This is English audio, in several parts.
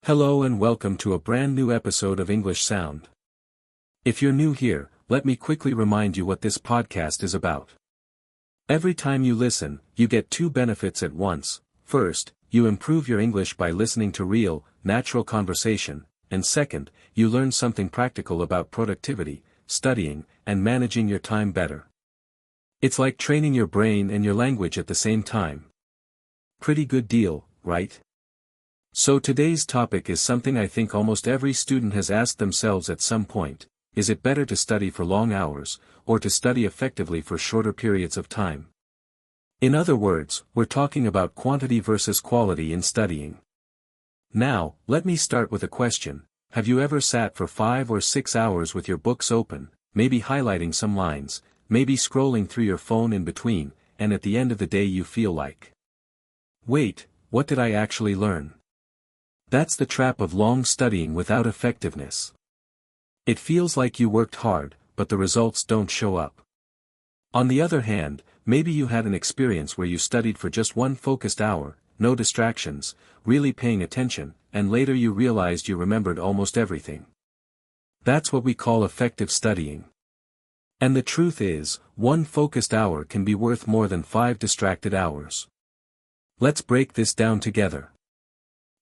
Hello and welcome to a brand new episode of English Sound. If you're new here, let me quickly remind you what this podcast is about. Every time you listen, you get two benefits at once. First, you improve your English by listening to real, natural conversation, and second, you learn something practical about productivity, studying, and managing your time better. It's like training your brain and your language at the same time. Pretty good deal, right? So today's topic is something I think almost every student has asked themselves at some point: is it better to study for long hours, or to study effectively for shorter periods of time? In other words, we're talking about quantity versus quality in studying. Now, let me start with a question. Have you ever sat for 5 or 6 hours with your books open, maybe highlighting some lines, maybe scrolling through your phone in between, and at the end of the day you feel like, wait, what did I actually learn? That's the trap of long studying without effectiveness. It feels like you worked hard, but the results don't show up. On the other hand, maybe you had an experience where you studied for just one focused hour, no distractions, really paying attention, and later you realized you remembered almost everything. That's what we call effective studying. And the truth is, one focused hour can be worth more than 5 distracted hours. Let's break this down together.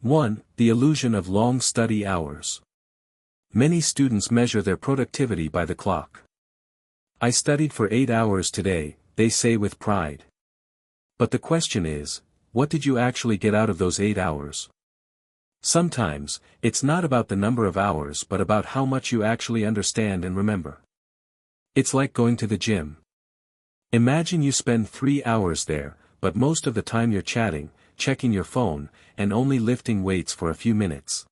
1. The illusion of long study hours. Many students measure their productivity by the clock. I studied for 8 hours today, they say with pride. But the question is, what did you actually get out of those 8 hours? Sometimes, it's not about the number of hours but about how much you actually understand and remember. It's like going to the gym. Imagine you spend 3 hours there, but most of the time you're chatting, checking your phone, and only lifting weights for a few minutes.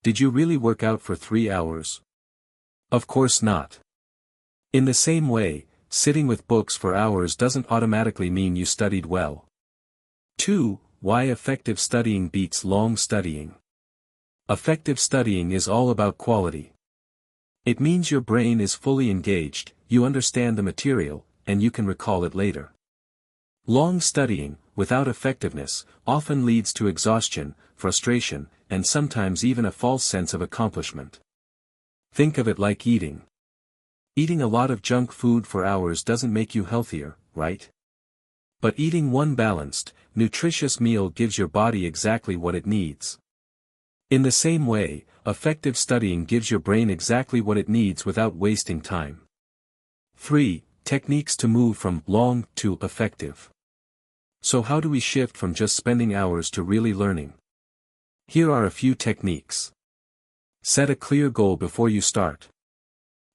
Did you really work out for 3 hours? Of course not. In the same way, sitting with books for hours doesn't automatically mean you studied well. 2. Why effective studying beats long studying. Effective studying is all about quality. It means your brain is fully engaged, you understand the material, and you can recall it later. Long studying, without effectiveness, often leads to exhaustion, frustration, and sometimes even a false sense of accomplishment. Think of it like eating. Eating a lot of junk food for hours doesn't make you healthier, right? But eating one balanced, nutritious meal gives your body exactly what it needs. In the same way, effective studying gives your brain exactly what it needs without wasting time. 3. Techniques to move from long to effective. So how do we shift from just spending hours to really learning? Here are a few techniques. Set a clear goal before you start.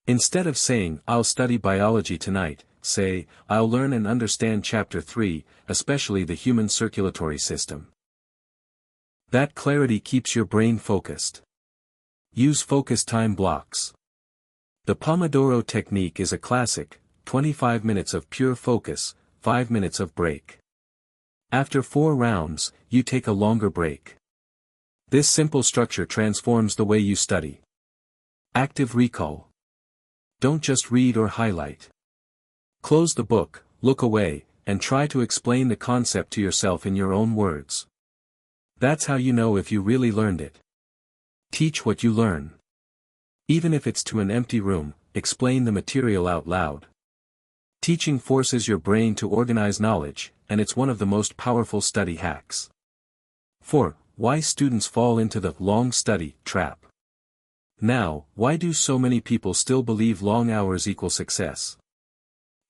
Instead of saying, I'll study biology tonight, say, I'll learn and understand chapter 3, especially the human circulatory system. That clarity keeps your brain focused. Use focus time blocks. The Pomodoro technique is a classic: 25 minutes of pure focus, 5 minutes of break. After 4 rounds, you take a longer break. This simple structure transforms the way you study. Active recall. Don't just read or highlight. Close the book, look away, and try to explain the concept to yourself in your own words. That's how you know if you really learned it. Teach what you learn. Even if it's to an empty room, explain the material out loud. Teaching forces your brain to organize knowledge, and it's one of the most powerful study hacks. 4. Why students fall into the long study trap. Now, why do so many people still believe long hours equal success?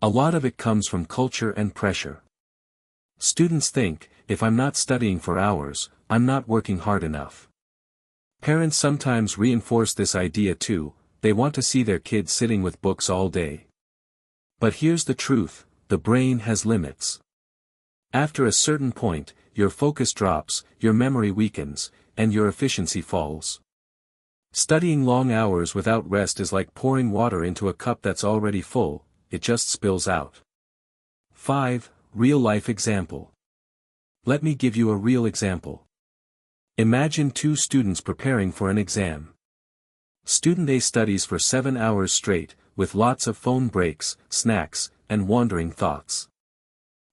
A lot of it comes from culture and pressure. Students think, if I'm not studying for hours, I'm not working hard enough. Parents sometimes reinforce this idea too. They want to see their kids sitting with books all day. But here's the truth: the brain has limits. After a certain point, your focus drops, your memory weakens, and your efficiency falls. Studying long hours without rest is like pouring water into a cup that's already full, it just spills out. 5. Real-life example. Let me give you a real example. Imagine 2 students preparing for an exam. Student A studies for 7 hours straight, with lots of phone breaks, snacks, and wandering thoughts.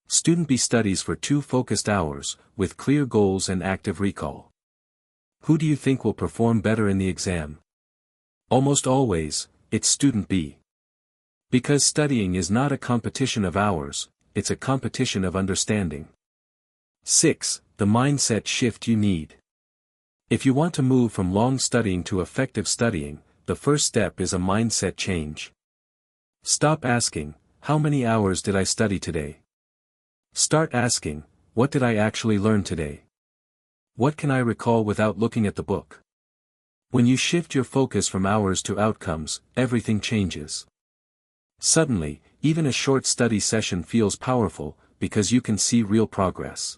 Student B studies for 2 focused hours, with clear goals and active recall. Who do you think will perform better in the exam? Almost always, it's student B. Because studying is not a competition of hours, it's a competition of understanding. 6. The mindset shift you need. If you want to move from long studying to effective studying, the first step is a mindset change. Stop asking, how many hours did I study today? Start asking, what did I actually learn today? What can I recall without looking at the book? When you shift your focus from hours to outcomes, everything changes. Suddenly, even a short study session feels powerful, because you can see real progress.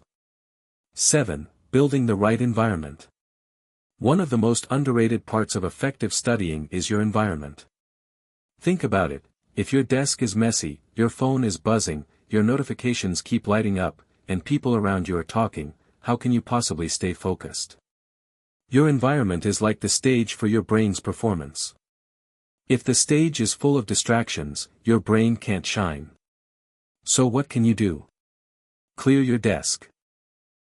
7. Building the right environment. One of the most underrated parts of effective studying is your environment. Think about it, if your desk is messy, your phone is buzzing, your notifications keep lighting up, and people around you are talking, how can you possibly stay focused? Your environment is like the stage for your brain's performance. If the stage is full of distractions, your brain can't shine. So what can you do? Clear your desk.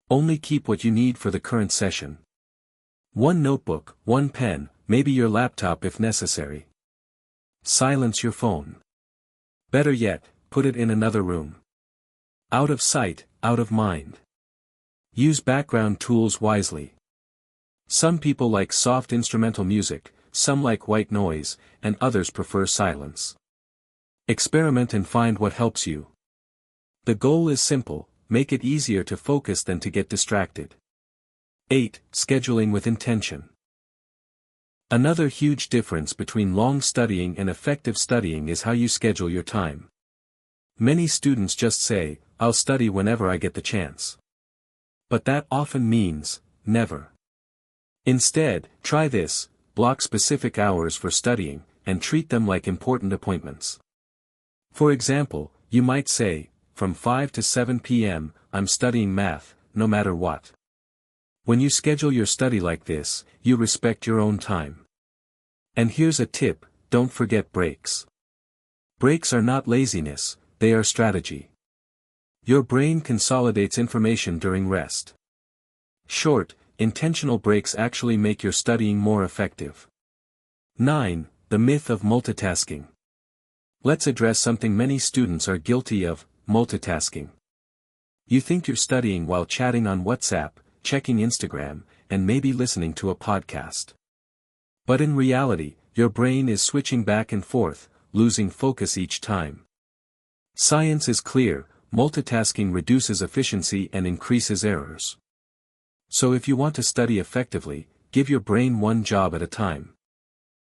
Only keep what you need for the current session. One notebook, one pen, maybe your laptop if necessary. Silence your phone. Better yet, put it in another room. Out of sight, out of mind. Use background tools wisely. Some people like soft instrumental music, some like white noise, and others prefer silence. Experiment and find what helps you. The goal is simple, make it easier to focus than to get distracted. 8. Scheduling with intention. Another huge difference between long studying and effective studying is how you schedule your time. Many students just say, I'll study whenever I get the chance. But that often means, never. Instead, try this, block specific hours for studying, and treat them like important appointments. For example, you might say, from 5 to 7 p.m., I'm studying math, no matter what. When you schedule your study like this, you respect your own time. And here's a tip, don't forget breaks. Breaks are not laziness, they are strategy. Your brain consolidates information during rest. Short, intentional breaks actually make your studying more effective. 9. The myth of multitasking. Let's address something many students are guilty of, multitasking. You think you're studying while chatting on WhatsApp, checking Instagram, and maybe listening to a podcast. But in reality, your brain is switching back and forth, losing focus each time. Science is clear, multitasking reduces efficiency and increases errors. So if you want to study effectively, give your brain one job at a time.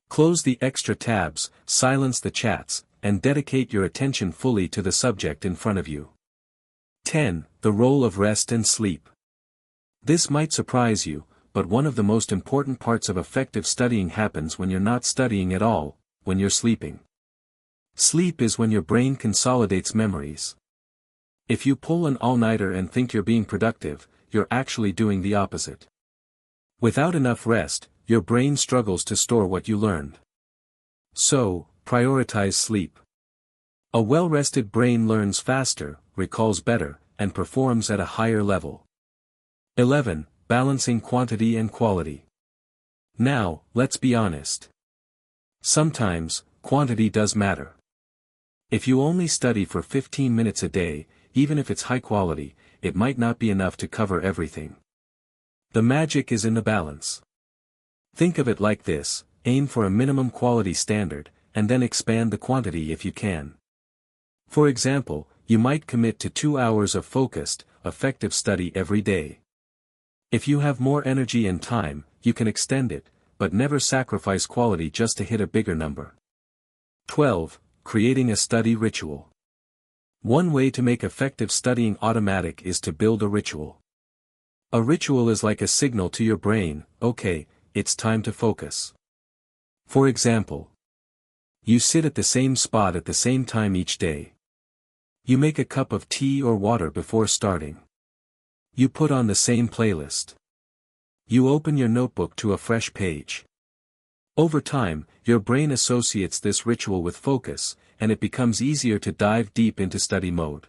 Close the extra tabs, silence the chats, and dedicate your attention fully to the subject in front of you. 10. The role of rest and sleep. This might surprise you, but one of the most important parts of effective studying happens when you're not studying at all, when you're sleeping. Sleep is when your brain consolidates memories. If you pull an all-nighter and think you're being productive, you're actually doing the opposite. Without enough rest, your brain struggles to store what you learned. So, prioritize sleep. A well-rested brain learns faster, recalls better, and performs at a higher level. 11. Balancing quantity and quality. Now, let's be honest. Sometimes, quantity does matter. If you only study for 15 minutes a day, even if it's high quality, it might not be enough to cover everything. The magic is in the balance. Think of it like this, aim for a minimum quality standard, and then expand the quantity if you can. For example, you might commit to 2 hours of focused, effective study every day. If you have more energy and time, you can extend it, but never sacrifice quality just to hit a bigger number. 12. Creating a study ritual. One way to make effective studying automatic is to build a ritual. A ritual is like a signal to your brain, okay, it's time to focus. For example, you sit at the same spot at the same time each day. You make a cup of tea or water before starting. You put on the same playlist. You open your notebook to a fresh page. Over time, your brain associates this ritual with focus, and it becomes easier to dive deep into study mode.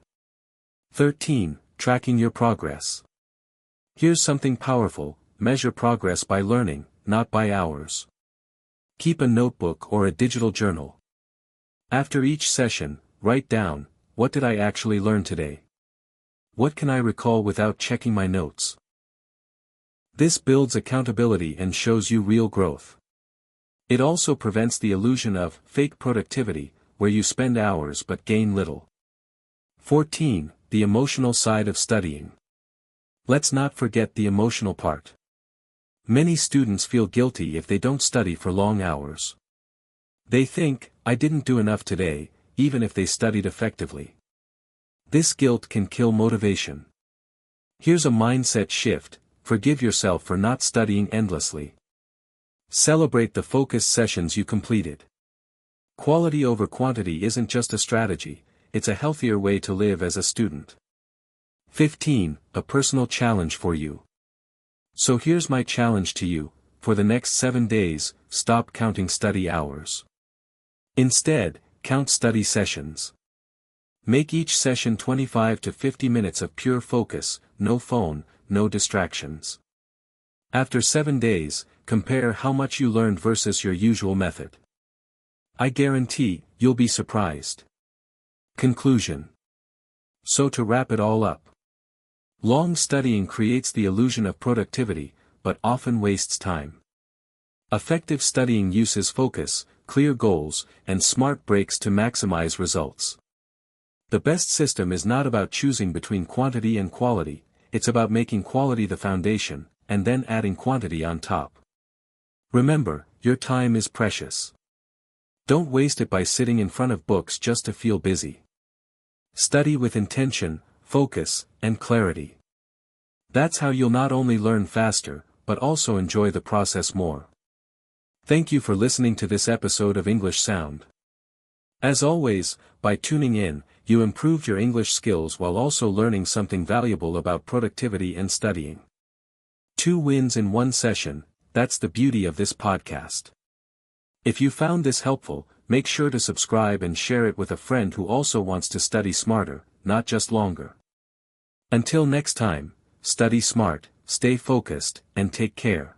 13. Tracking your progress. Here's something powerful, measure progress by learning, not by hours. Keep a notebook or a digital journal. After each session, write down, what did I actually learn today? What can I recall without checking my notes? This builds accountability and shows you real growth. It also prevents the illusion of fake productivity, where you spend hours but gain little. 14. The emotional side of studying. Let's not forget the emotional part. Many students feel guilty if they don't study for long hours. They think, I didn't do enough today, even if they studied effectively. This guilt can kill motivation. Here's a mindset shift: forgive yourself for not studying endlessly. Celebrate the focused sessions you completed. Quality over quantity isn't just a strategy, it's a healthier way to live as a student. 15. A personal challenge for you. So here's my challenge to you: for the next 7 days, stop counting study hours. Instead, count study sessions. Make each session 25 to 50 minutes of pure focus, no phone, no distractions. After 7 days, compare how much you learned versus your usual method. I guarantee, you'll be surprised. Conclusion. So to wrap it all up. Long studying creates the illusion of productivity, but often wastes time. Effective studying uses focus, clear goals, and smart breaks to maximize results. The best system is not about choosing between quantity and quality, it's about making quality the foundation, and then adding quantity on top. Remember, your time is precious. Don't waste it by sitting in front of books just to feel busy. Study with intention, focus, and clarity. That's how you'll not only learn faster, but also enjoy the process more. Thank you for listening to this episode of English Sound. As always, by tuning in, you improved your English skills while also learning something valuable about productivity and studying. 2 wins in 1 session, that's the beauty of this podcast. If you found this helpful, make sure to subscribe and share it with a friend who also wants to study smarter, not just longer. Until next time, study smart, stay focused, and take care.